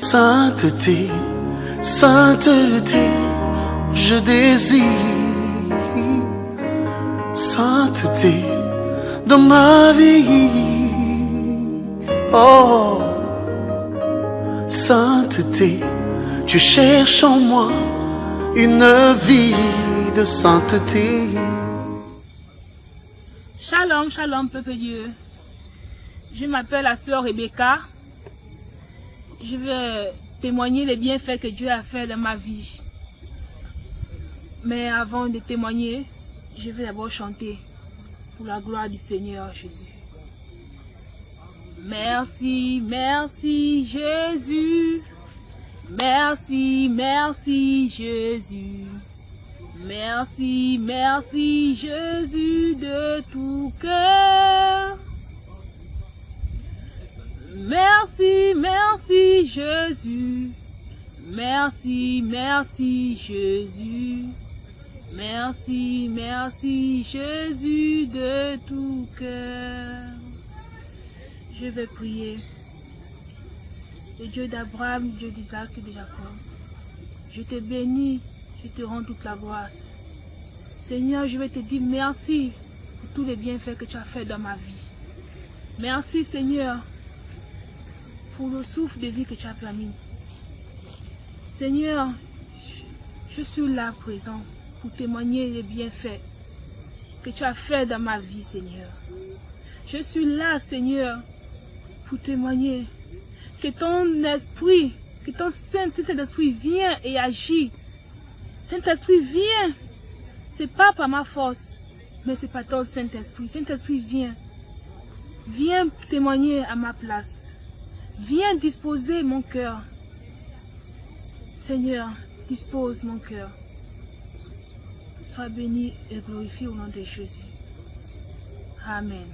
Sainteté, sainteté, je désire sainteté dans ma vie. Oh, sainteté, tu cherches en moi une vie de sainteté. Shalom, shalom, peuple Dieu. Je m'appelle la sœur Rebecca. Je vais témoigner les bienfaits que Dieu a fait dans ma vie. Mais avant de témoigner, je vais d'abord chanter pour la gloire du Seigneur Jésus. Merci, merci Jésus. Merci, merci Jésus. Merci, merci Jésus de tout cœur. Merci, merci Jésus. Merci, merci Jésus. Merci, merci Jésus de tout cœur. Je vais prier. Le Dieu d'Abraham, Dieu d'Isaac et de Jacob. Je te bénis, je te rends toute la gloire. Seigneur, je vais te dire merci pour tous les bienfaits que tu as fait dans ma vie. Merci Seigneur pour le souffle de vie que tu as permis. Seigneur, je suis là présent pour témoigner les bienfaits que tu as fait dans ma vie, Seigneur. Je suis là, Seigneur, pour témoigner que ton esprit, que ton Saint-Esprit vient et agit. Saint-Esprit vient. C'est pas par ma force, mais c'est par ton Saint-Esprit. Saint-Esprit vient. Viens témoigner à ma place. Viens disposer mon cœur. Seigneur, dispose mon cœur. Sois béni et glorifié au nom de Jésus. Amen.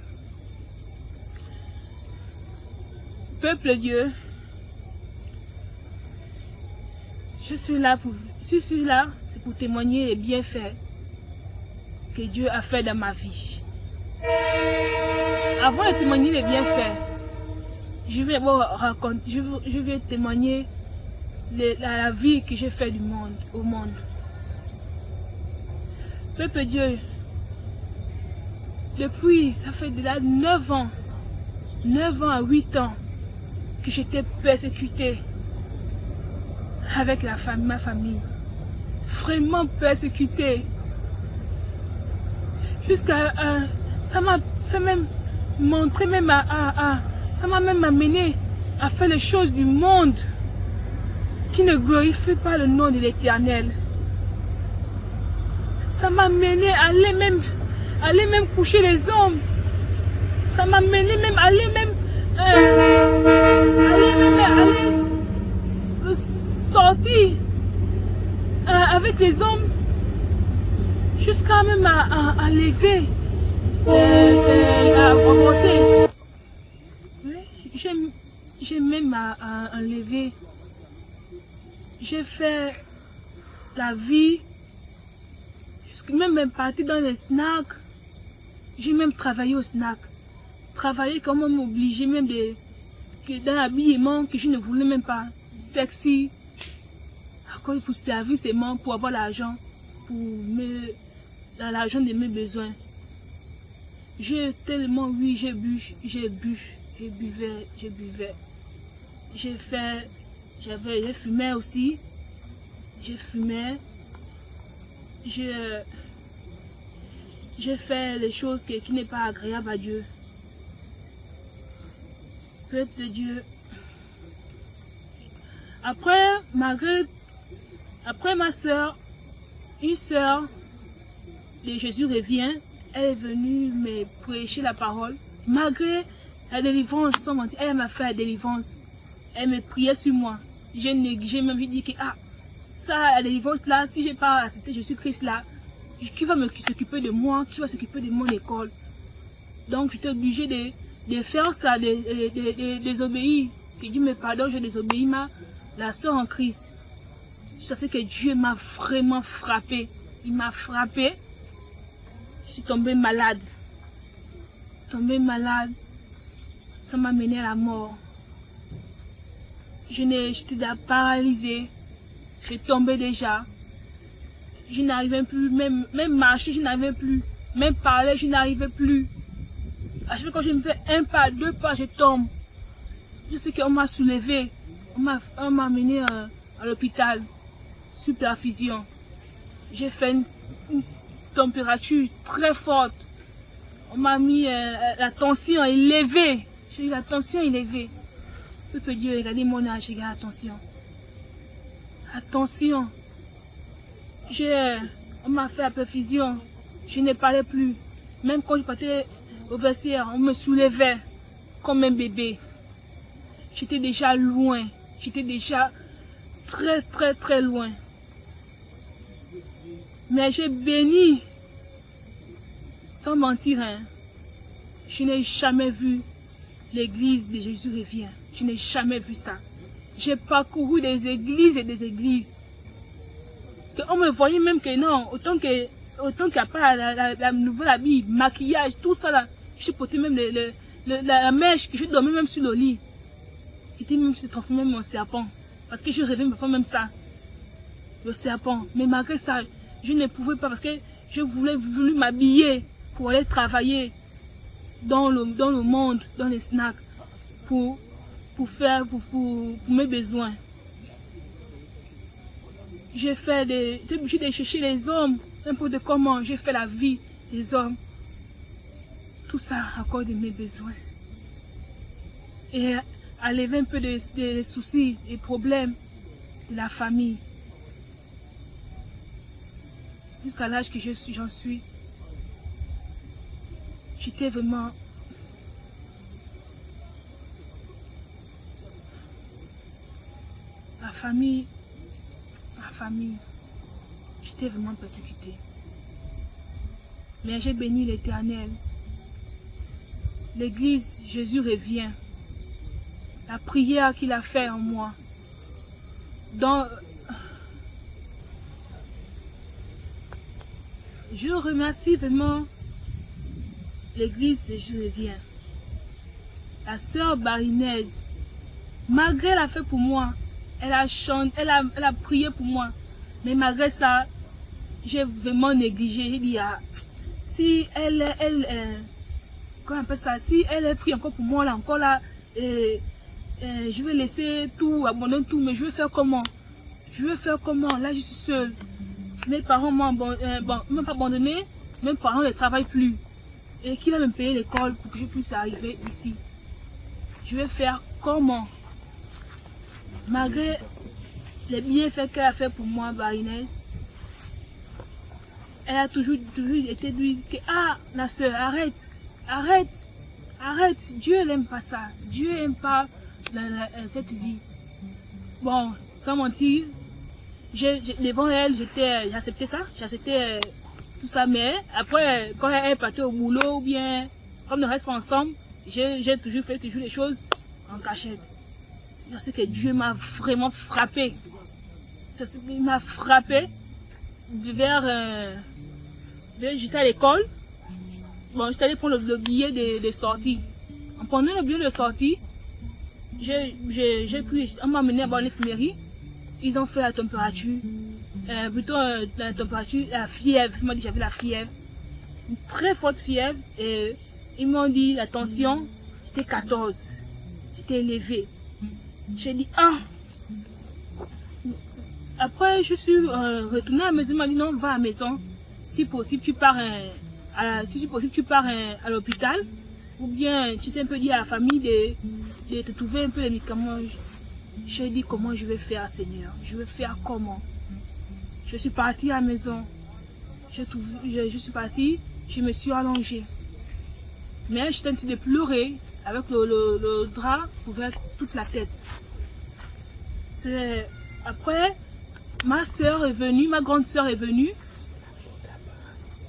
Peuple Dieu, je suis là, c'est pour témoigner les bienfaits que Dieu a fait dans ma vie. Avant de témoigner les bienfaits, je vais témoigner la vie que j'ai fait au monde. Peuple Dieu, depuis, ça fait déjà 9 ans à 8 ans que j'étais persécutée avec ma famille. Vraiment persécutée. Jusqu'à ça m'a fait même montrer ça m'a même amené à faire les choses du monde qui ne glorifient pas le nom de l'Éternel. Ça m'a amené à aller même coucher les hommes. Ça m'a amené même à aller sortir avec les hommes jusqu'à même à lever la pauvreté. J'ai même enlevé. J'ai fait la vie. Même parti dans les snacks. J'ai même travaillé au snack. Travailler comme on m'obligeait même dans l'habillement que je ne voulais même pas. Sexy. Encore pour servir ses membres, pour avoir l'argent. Dans l'argent de mes besoins. J'ai tellement, oui, j'ai buvais. Je fumais aussi. J'ai fait les choses qui n'est pas agréable à Dieu. Peuple de Dieu. Après ma soeur, une soeur de Jésus revient, elle est venue me prêcher la parole. Malgré la délivrance, elle m'a fait la délivrance. Elle me priait sur moi. J'ai même dit que ça, la délivrance là, si j'ai pas accepté Jésus-Christ là, qui va s'occuper de moi, qui va s'occuper de mon école. Donc j'étais obligée de faire ça, de désobéir. Que Dieu me pardonne, je désobéis la soeur en Christ. Je sais que Dieu m'a vraiment frappé. Il m'a frappé. Je suis tombée malade. Ça m'a mené à la mort. J'étais paralysée. Je tombais déjà. Je n'arrivais plus, même marcher, je n'arrivais plus. Même parler, je n'arrivais plus. À chaque fois que je me fais un pas, 2 pas, je tombe. Je sais qu'on m'a soulevé. On m'a amené à l'hôpital. Sous perfusion. J'ai fait une température très forte. On m'a mis la tension élevée. J'ai eu la tension élevée. Que Dieu, regardez mon âge, regarde, attention. Attention. On m'a fait la perfusion. Je ne parlais plus. Même quand je partais au vestiaire, on me soulevait comme un bébé. J'étais déjà loin. J'étais déjà très, très, très loin. Mais j'ai béni. Sans mentir, hein. Je n'ai jamais vu l'église de Jésus revient. Je n'ai jamais vu ça. J'ai parcouru des églises et des églises. On me voyait même que non, autant qu'il n'y a pas la nouvelle habit, maquillage, tout ça là. Je portais même la mèche, que je dormais même sur le lit. J'étais même se transformer même en serpent. Parce que je rêvais même ça. Le serpent. Mais malgré ça, je ne pouvais pas parce que je voulu m'habiller pour aller travailler dans le monde, dans les snacks, pour mes besoins. J'ai obligé de chercher les hommes, n'importe comment, j'ai fait la vie des hommes. Tout ça à cause de mes besoins. Et à lever un peu des soucis, des problèmes de la famille. Jusqu'à l'âge que j'en suis. J'étais vraiment... Ma famille, j'étais vraiment persécutée. Mais j'ai béni l'Éternel. L'église, Jésus revient. La prière qu'il a fait en moi. Je remercie vraiment l'église, Jésus revient. La sœur Barinaise, malgré elle a fait pour moi, elle a chanté, elle a prié pour moi. Mais malgré ça, j'ai vraiment négligé. J'ai dit, si comment on appelle ça, si elle prie encore pour moi, là, encore là, je vais laisser tout, abandonner tout, mais je vais faire comment? Là, je suis seule. Mes parents m'ont pas abandonné, mes parents ne travaillent plus. Et qui va me payer l'école pour que je puisse arriver ici? Je vais faire comment? Malgré les bienfaits qu'elle a fait pour moi, Barinaise, elle a toujours été dit que, la soeur, arrête, Dieu n'aime pas ça, Dieu n'aime pas cette vie. Bon, sans mentir, devant elle, j'acceptais ça, j'acceptais tout ça, mais après, quand elle partait au boulot, ou bien, comme on reste pas ensemble, j'ai toujours fait les choses en cachette. Je sais que Dieu m'a vraiment frappé. Il m'a frappé j'étais à l'école. Bon, j'étais allée prendre le billet de sortie. En prenant le billet de sortie, on m'a amené à l'infirmerie. Ils ont fait la température. La température, la fièvre. Ils m'ont dit que j'avais la fièvre. Une très forte fièvre. Et ils m'ont dit la tension, c'était 14. C'était élevé. J'ai dit, Après, je suis retournée à la maison. Ils m'ont dit, non, va à la maison. Si possible, tu pars à l'hôpital. Ou bien, tu sais un peu dire à la famille de te trouver un peu les médicaments. J'ai dit, comment je vais faire, Seigneur? Je vais faire comment? Je suis partie à la maison. Je suis partie, je me suis allongée. Mais j'étais en train de pleurer avec le drap couvert toute la tête. Après, ma grande soeur est venue.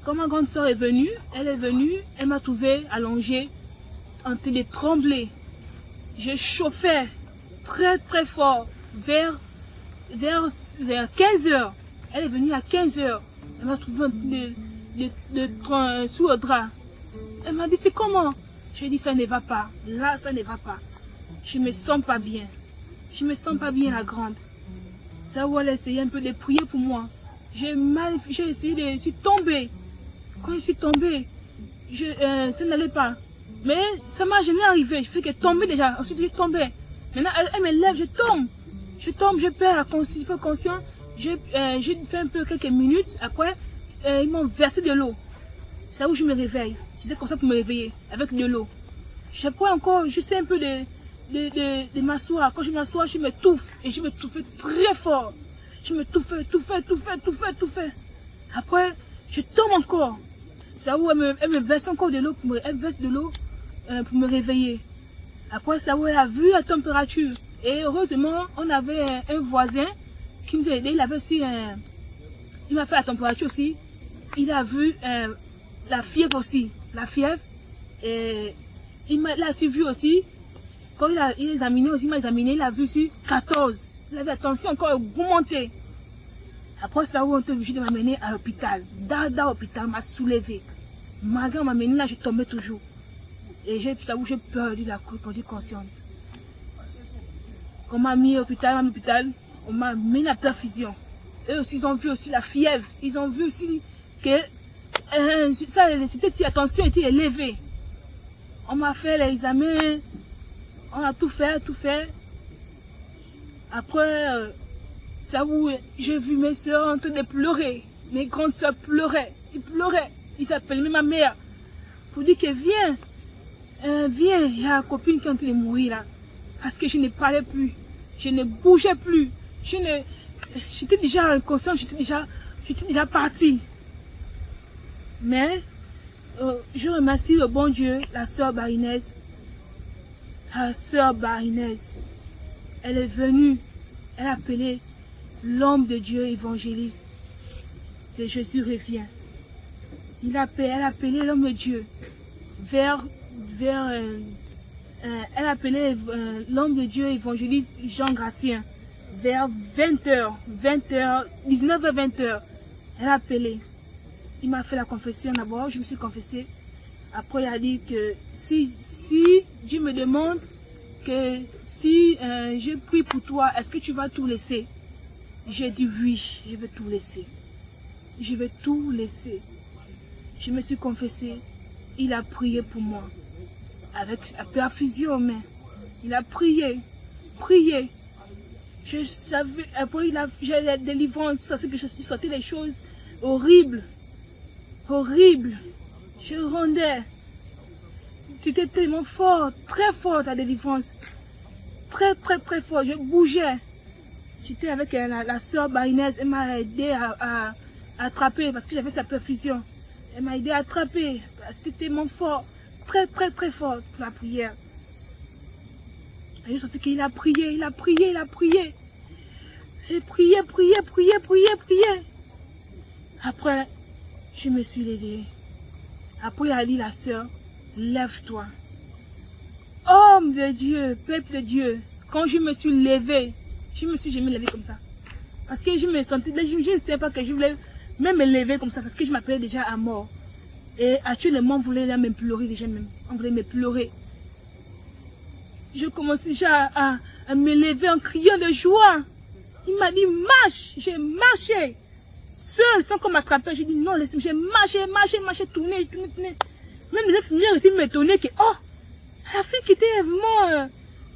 Quand ma grande soeur est venue, elle m'a trouvé allongée, en train de trembler. Je chauffais très très fort vers 15 heures. Elle est venue à 15 heures. Elle m'a trouvé sous le drap. Elle m'a dit, c'est comment? Je lui ai dit, ça ne va pas. Là, ça ne va pas. Je me sens pas bien. Je me sens pas bien, la grande. Ça où elle a essayé un peu de prier pour moi. J'ai essayé je suis tombée. Quand je suis tombée, ça n'allait pas. Mais ça m'a jamais arrivé. Je fais que tomber déjà. Ensuite, je tombais. Maintenant, elle me lève, je tombe. Je perds la conscience. J'ai fait un peu quelques minutes. Après, ils m'ont versé de l'eau. C'est là où je me réveille. J'étais comme ça pour me réveiller, avec de l'eau. Après encore, j'essaie un peu de m'asseoir. Quand je m'assois, je m'étouffe. Et je m'étouffais très fort. Je m'étouffais, tout fait. Après, je tombe encore. C'est là où elle me verse encore de l'eau, elle verse de l'eau pour me réveiller. Après, c'est là où elle a vu la température. Et heureusement, on avait un voisin qui nous a aidés. Il avait aussi il m'a fait la température aussi. Il a vu la fièvre aussi. La fièvre. Et il a suivi aussi. Quand il a examiné aussi, il a vu aussi 14. Il avait la tension encore augmentée. Après, c'est là où on était obligé de m'amener à l'hôpital. Dans l'hôpital, m'a soulevé. Malgré on m'a amené là, je tombais toujours. Et c'est là où j'ai perdu conscience. On m'a mis à l'hôpital, on m'a mis la perfusion. Eux aussi, ils ont vu aussi la fièvre. Ils ont vu aussi que si la tension était élevée. On m'a fait les examens. On a tout fait. Après, c'est là où j'ai vu mes soeurs en train de pleurer. Mes grandes soeurs pleuraient. Ils pleuraient. Ils s'appelaient même ma mère. Pour dire que viens. Viens. Il y a une copine qui est en train de mourir là. Parce que je ne parlais plus. Je ne bougeais plus. J'étais déjà inconsciente. J'étais déjà partie. Mais, je remercie le bon Dieu, la sœur Barinès. La sœur Barinès. Elle est venue. Elle a appelé l'homme de Dieu évangéliste. Que Jésus revient. Elle a appelé l'homme de Dieu elle a appelé l'homme de Dieu évangéliste Jean Gratien vers 20h, 19h, 20h. Elle a appelé. Il m'a fait la confession d'abord, je me suis confessée. Après, il a dit que si Dieu me demande que si je prie pour toi, est-ce que tu vas tout laisser? J'ai dit oui, je vais tout laisser. Je vais tout laisser. Je me suis confessée. Il a prié pour moi. Avec la perfusion aux mains. Il a prié. Je savais, après j'ai la délivrance, je sortais des choses horribles. Je rendais. C'était tellement fort, très fort la délivrance. Très fort, je bougeais. J'étais avec la sœur Barinès, elle m'a aidé à attraper parce que j'avais sa perfusion. Elle m'a aidé à attraper. C'était tellement fort. Très fort pour la prière. Et je sais qu'il a prié. J'ai prié. Après, je me suis levée. Après, il a dit la sœur, lève-toi. Homme de Dieu, peuple de Dieu. Quand je me suis levée, je me suis jamais levée comme ça. Parce que je me sentais, je ne sais pas que je voulais même me lever comme ça, parce que je m'appelais déjà à mort. Et actuellement, on voulait là me pleurer déjà même. On voulait me pleurer. Je commençais déjà à me lever en criant de joie. Il m'a dit, marche. J'ai marché. Seul, sans qu'on m'attrape. J'ai dit, non, laisse-moi. J'ai marché, tourné. Même les infirmières étaient m'étonner que, oh, la fille qui était vraiment,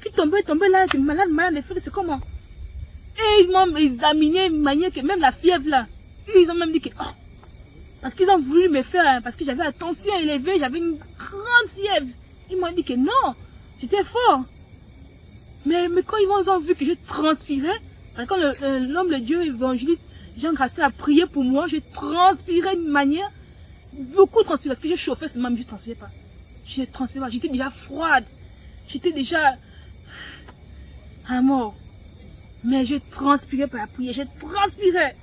qui tombait là, qui est malade, c'est comment? Et ils m'ont examiné d'une manière que même la fièvre là, ils ont même dit que, oh, parce qu'ils ont voulu me faire, parce que j'avais la tension élevée, j'avais une grande fièvre. Ils m'ont dit que non, c'était fort. Mais quand ils ont vu que je transpirais, quand l'homme de Dieu évangéliste Jean Gratien a prié pour moi, je transpirais d'une manière, beaucoup transpiré, parce que je chauffais seulement, mais je ne transpirais pas. Je ne transpirais pas, j'étais déjà froide, j'étais déjà à mort. Mais je transpirais par la prière, je transpirais,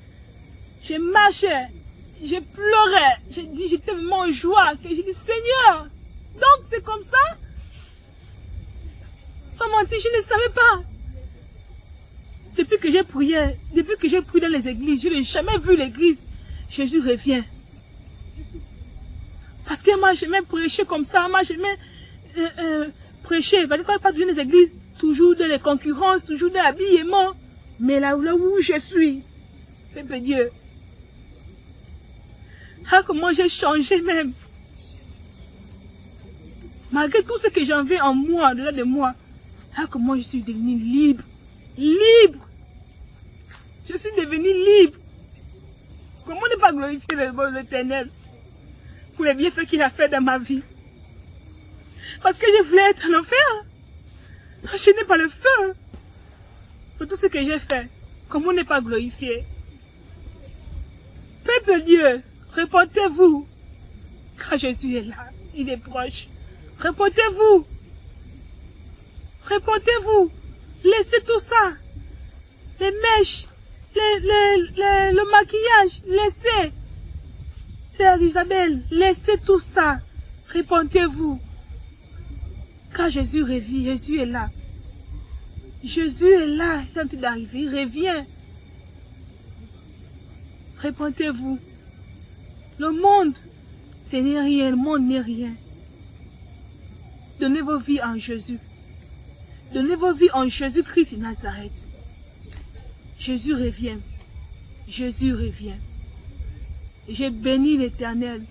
je marchais. je pleurais. J'étais vraiment en joie. J'ai dit, Seigneur, donc c'est comme ça? Sans mentir, je ne savais pas. Depuis que j'ai prié dans les églises, je n'ai jamais vu l'église. Jésus revient. Parce que moi, j'aimais prêcher comme ça. Moi, j'aimais prêcher. Parce que quand je passe dans les églises, toujours dans les concurrences, toujours dans l'habillement. Mais là où je suis, Peuple Dieu. Ah, comment j'ai changé même. Malgré tout ce que j'avais en moi, au-delà de moi. Ah, comment je suis devenue libre. Libre. Je suis devenue libre. Comment ne pas glorifier l'Éternel pour les bienfaits qu'il a fait dans ma vie? Parce que je voulais être en enfer. Je n'ai pas le feu. Pour tout ce que j'ai fait, comment ne pas glorifier? Peuple Dieu, répondez-vous. Car Jésus est là, il est proche. Répondez-vous. Répondez-vous. Laissez tout ça. Les mèches, le maquillage, laissez. Sœur Isabelle, laissez tout ça. Répondez-vous. Car Jésus revient, Jésus est là. Jésus est là, il est en train d'arriver, il revient. Répondez-vous. Le monde, ce n'est rien, le monde n'est rien. Donnez vos vies en Jésus. Donnez vos vies en Jésus-Christ de Nazareth. Jésus revient. Jésus revient. J'ai béni l'Éternel.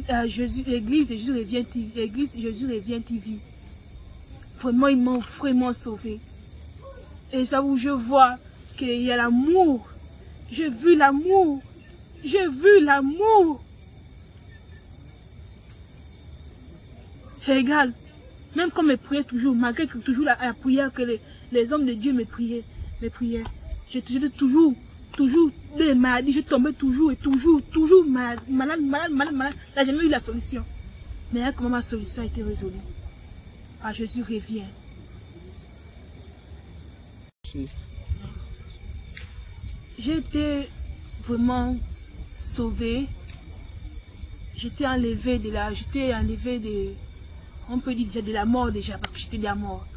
À Jésus, l'église Jésus revient TV. L'église Jésus revient TV. Vraiment, ils m'ont vraiment sauvé. Et ça où je vois qu'il y a l'amour. J'ai vu l'amour. J'ai vu l'amour. Regarde, même quand me priais toujours, malgré que toujours la prière que les hommes de Dieu me priaient, j'étais toujours dans les maladies, je tombais toujours malade. Là, j'ai jamais eu la solution. Mais là, comment ma solution a été résolue? Ah, Jésus revient. J'ai été vraiment sauvée. J'étais enlevée on peut dire déjà de la mort déjà, parce que j'étais déjà morte.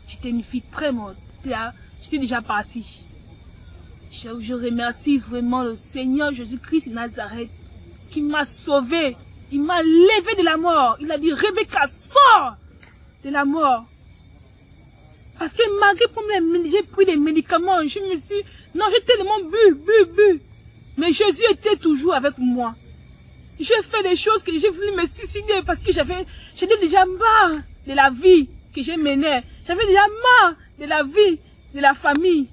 J'étais une fille très morte. J'étais déjà partie. Je remercie vraiment le Seigneur Jésus-Christ de Nazareth qui m'a sauvée. Il m'a levé de la mort. Il a dit, Rebecca, sors de la mort. Parce que malgré que j'ai pris des médicaments, j'ai tellement bu. Mais Jésus était toujours avec moi. J'ai fait des choses que j'ai voulu me suicider parce que j'étais déjà marre de la vie que je menais. J'avais déjà marre de la vie, de la famille.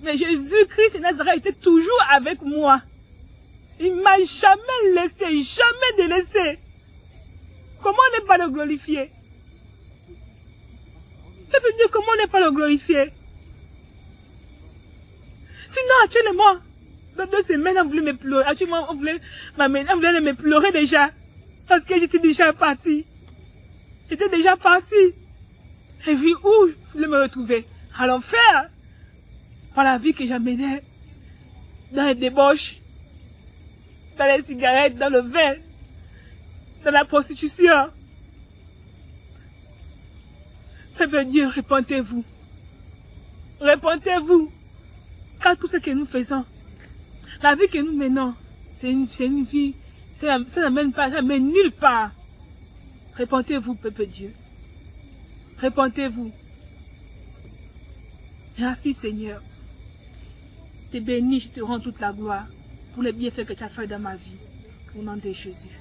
Mais Jésus-Christ de Nazareth était toujours avec moi. Il m'a jamais laissé, jamais délaissé. Comment ne pas le glorifier? Peuple Dieu, comment ne pas le glorifier? Sinon, actuellement, dans 2 semaines, on voulait me pleurer. Actuellement, on voulait me pleurer déjà. Parce que j'étais déjà partie. J'étais déjà partie. Et puis où je voulais me retrouver? À l'enfer. Par la vie que j'amenais. Dans les débauches. Dans les cigarettes, dans le vin. Dans la prostitution. Peuple Dieu, répentez-vous. Répentez-vous. Car tout ce que nous faisons, la vie que nous menons, c'est une vie, ça n'amène pas, ça mène nulle part. Répentez-vous, peuple Dieu. Répentez-vous. Merci Seigneur. Je te bénis, je te rends toute la gloire pour les bienfaits que tu as fait dans ma vie. Au nom de Jésus.